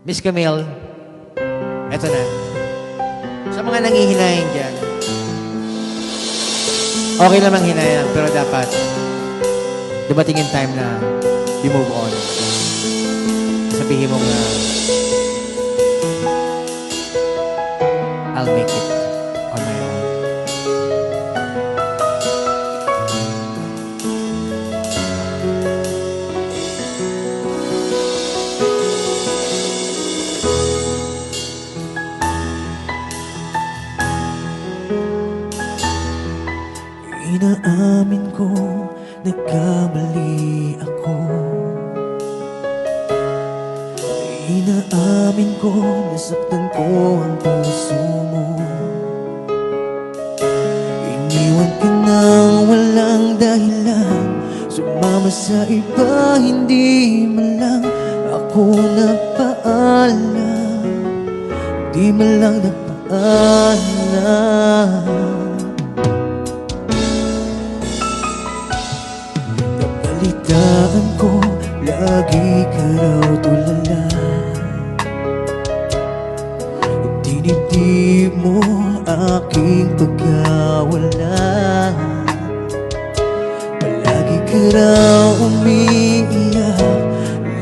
Miss Camille, eto na. Sa mga nangihinayang dyan, okay namang hinayang, pero dapat dumating yung time na you move on. Sabihin mo nga, I'll make it on my own. Inaamin ko, nagkamali ako. Inaamin ko, nasaktan ko ang puso mo. Iniwan ka nang walang dahilan, sumama sa iba, hindi man lang ako nagpaalam. Di man lang nagpaalam. Balitaan ko, lagi ka raw tulala. Dinibdib mo aking pagkawala. Palagi ka raw umiiyak,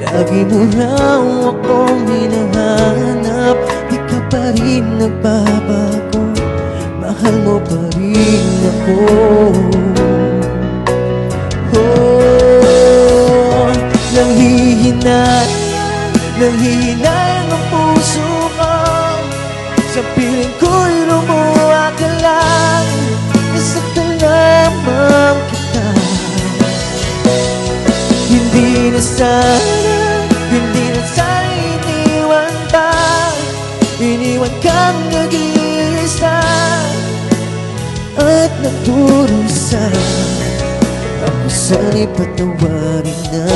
lagi mo raw akong hinahanap. Di ka pa rin nagbabago, mahal mo pa rin ako. Nanghihinayang ang puso ko, sa piling ko'y lumuha ka lang. Nasaktan lamang kita. Hindi na sana iniwan pa. Iniwan kang nag-iisa at nagdurusa. Ako sana'y patawarin na.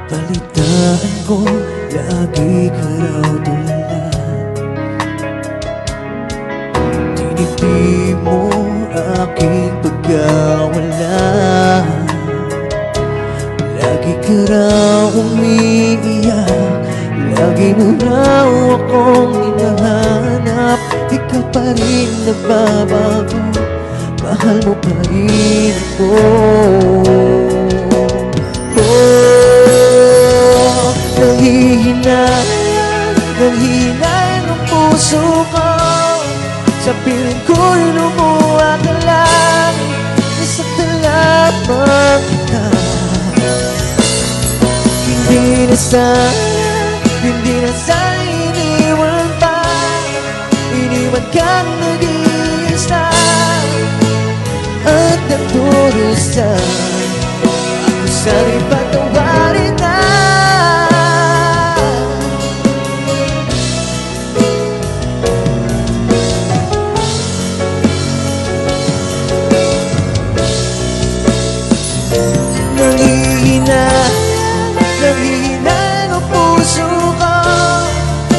Balitaan ko, lagi ka raw tulala. Dinibdib mo aking pagkawala. Lagi ka raw umiiyak, lagi mo raw akong hinahanap. Di ka pa rin nagbabago, mahal mo pa rin ako. Nanghihinayang ang puso ko, sa piling ko'y lumuha ka lang. Nasaktan lamang kita. Hindi na sana iniwan pa. Iniwan kang nag-iisa at nagdurusa. Ako sana'y patawarin na. Nanghihinayang ang puso ko,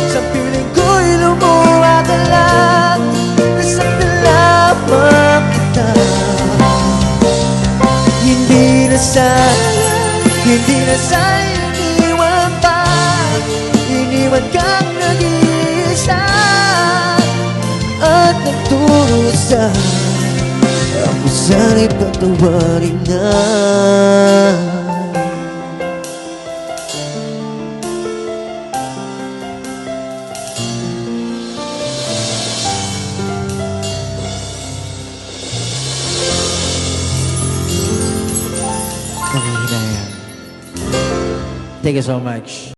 sa piling ko'y lumuha ka lang. Nasaktan lamang kita. Hindi na sana iniwan pa. Iniwan kang nag-iisa at nagdurusa. Ako sana'y patawarin na. Nangihinayang. Thank you so much.